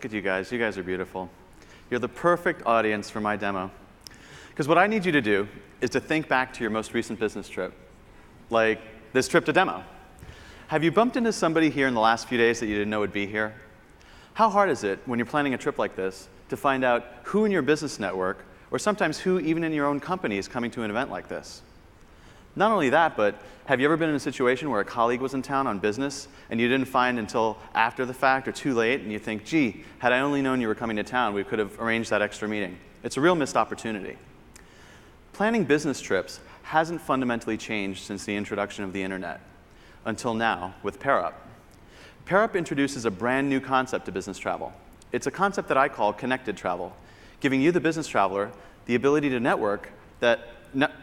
Look at you guys. You guys are beautiful. You're the perfect audience for my demo. Because what I need you to do is to think back to your most recent business trip, like this trip to demo. Have you bumped into somebody here in the last few days that you didn't know would be here? How hard is it when you're planning a trip like this to find out who in your business network, or sometimes who even in your own company, is coming to an event like this? Not only that, but have you ever been in a situation where a colleague was in town on business and you didn't find until after the fact or too late, and you think, gee, had I only known you were coming to town, we could have arranged that extra meeting. It's a real missed opportunity. Planning business trips hasn't fundamentally changed since the introduction of the internet, until now with PairUp. PairUp introduces a brand new concept to business travel. It's a concept that I call connected travel, giving you, the business traveler, the ability to network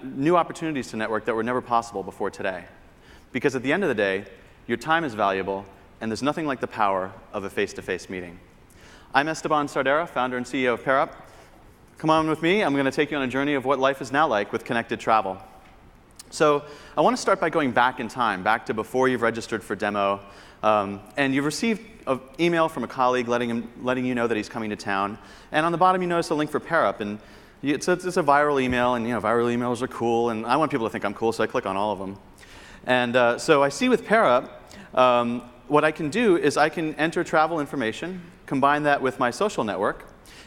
new opportunities to network that were never possible before today. Because at the end of the day, your time is valuable, and there's nothing like the power of a face-to-face meeting. I'm Esteban Sardera, founder and CEO of PairUp. Come on with me. I'm going to take you on a journey of what life is now like with connected travel. So I want to start by going back in time, back to before you've registered for demo, and you've received an email from a colleague letting you know that he's coming to town. And on the bottom, you notice a link for PairUp. And it's a viral email, and viral emails are cool, and I want people to think I'm cool, so I click on all of them. And so I see with PairUp, what I can do is I can enter travel information, combine that with my social network,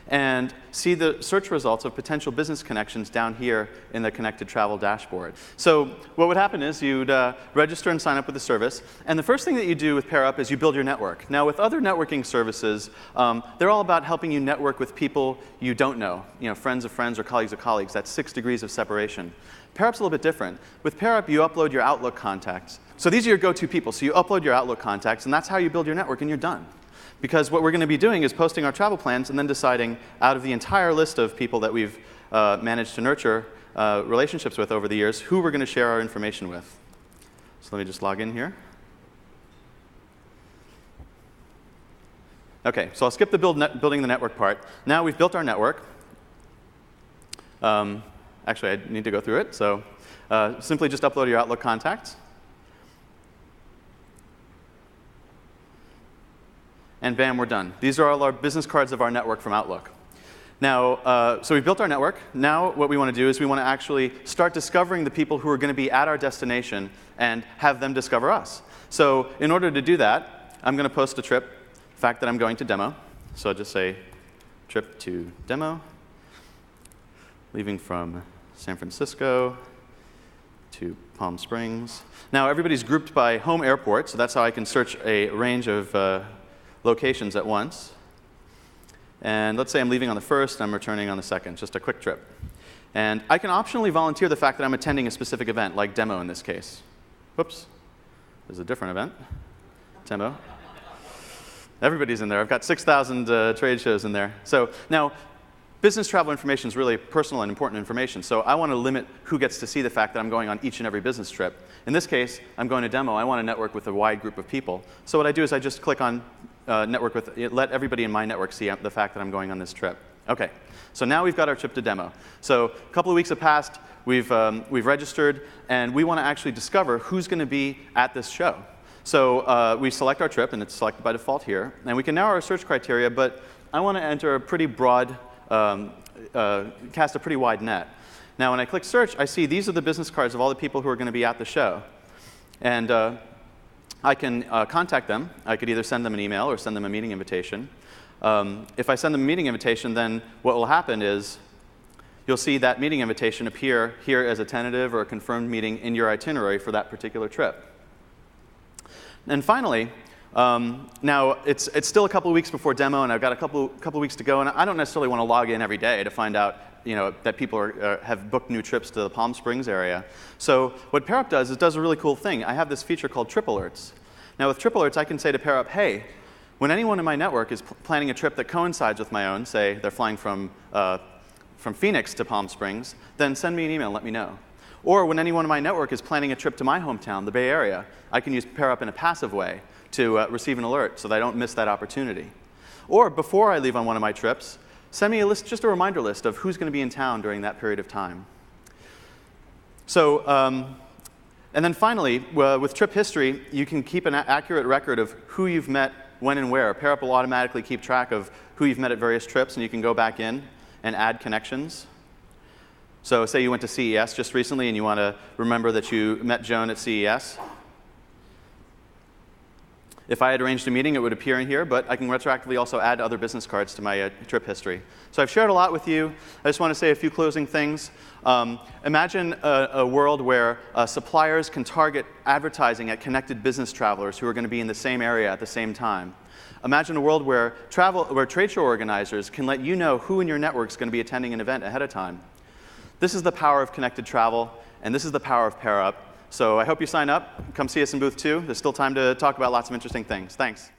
and see the search results of potential business connections down here in the connected travel dashboard. So what would happen is you'd register and sign up with the service, and the first thing that you do with PairUp is you build your network. Now, with other networking services, they're all about helping you network with people you don't know, friends of friends or colleagues of colleagues. That's 6 degrees of separation. PairUp's a little bit different. With PairUp, you upload your Outlook contacts. So these are your go-to people. So you upload your Outlook contacts, and that's how you build your network, and you're done. Because what we're going to be doing is posting our travel plans and then deciding, out of the entire list of people that we've managed to nurture relationships with over the years, who we're going to share our information with. So let me just log in here. OK, so I'll skip the building the network part. Now we've built our network. Actually, I need to go through it. So simply just upload your Outlook contacts. And bam, we're done. These are all our business cards of our network from Outlook. Now, so we've built our network. Now what we want to do is we want to actually start discovering the people who are going to be at our destination and have them discover us. So in order to do that, I'm going to post a trip, the fact that I'm going to demo. So I'll just say trip to demo, leaving from San Francisco to Palm Springs. Now everybody's grouped by home airport, so that's how I can search a range of locations at once. And let's say I'm leaving on the 1st, I'm returning on the 2nd, just a quick trip. And I can optionally volunteer the fact that I'm attending a specific event, like demo in this case. Whoops, there's a different event, demo. Everybody's in there. I've got 6,000 trade shows in there. So now, business travel information is really personal and important information, so I want to limit who gets to see the fact that I'm going on each and every business trip. In this case, I'm going to demo. I want to network with a wide group of people. So what I do is I just click on network with, let everybody in my network see the fact that I'm going on this trip. OK, so now we've got our trip to demo. So a couple of weeks have passed. We've registered, and we want to actually discover who's going to be at this show. So we select our trip, and it's selected by default here. And we can narrow our search criteria, but I want to enter a pretty broad, cast a pretty wide net. Now, when I click search, I see these are the business cards of all the people who are going to be at the show. And I can contact them. I could either send them an email or send them a meeting invitation. If I send them a meeting invitation, then what will happen is you'll see that meeting invitation appear here as a tentative or a confirmed meeting in your itinerary for that particular trip. And finally, now it's still a couple of weeks before demo, and I've got a couple weeks to go, and I don't necessarily want to log in every day to find out that people have booked new trips to the Palm Springs area. So what PairUp does is does a really cool thing. I have this feature called Trip Alerts. Now with Trip Alerts, I can say to PairUp, hey, when anyone in my network is planning a trip that coincides with my own, say they're flying from Phoenix to Palm Springs, then send me an email and let me know. Or when anyone in my network is planning a trip to my hometown, the Bay Area, I can use PairUp in a passive way to receive an alert so that I don't miss that opportunity. Or before I leave on one of my trips, send me a list, just a reminder list of who's going to be in town during that period of time. So, and then finally, with trip history, you can keep an accurate record of who you've met when and where. PairUp will automatically keep track of who you've met at various trips, and you can go back in and add connections. So say you went to CES just recently and you want to remember that you met Joan at CES. If I had arranged a meeting, it would appear in here, but I can retroactively also add other business cards to my trip history. So I've shared a lot with you. I just want to say a few closing things. Imagine a world where suppliers can target advertising at connected business travelers who are going to be in the same area at the same time. Imagine a world where trade show organizers can let you know who in your network is going to be attending an event ahead of time. This is the power of connected travel, and this is the power of PairUp. So I hope you sign up. Come see us in booth 2. There's still time to talk about lots of interesting things. Thanks.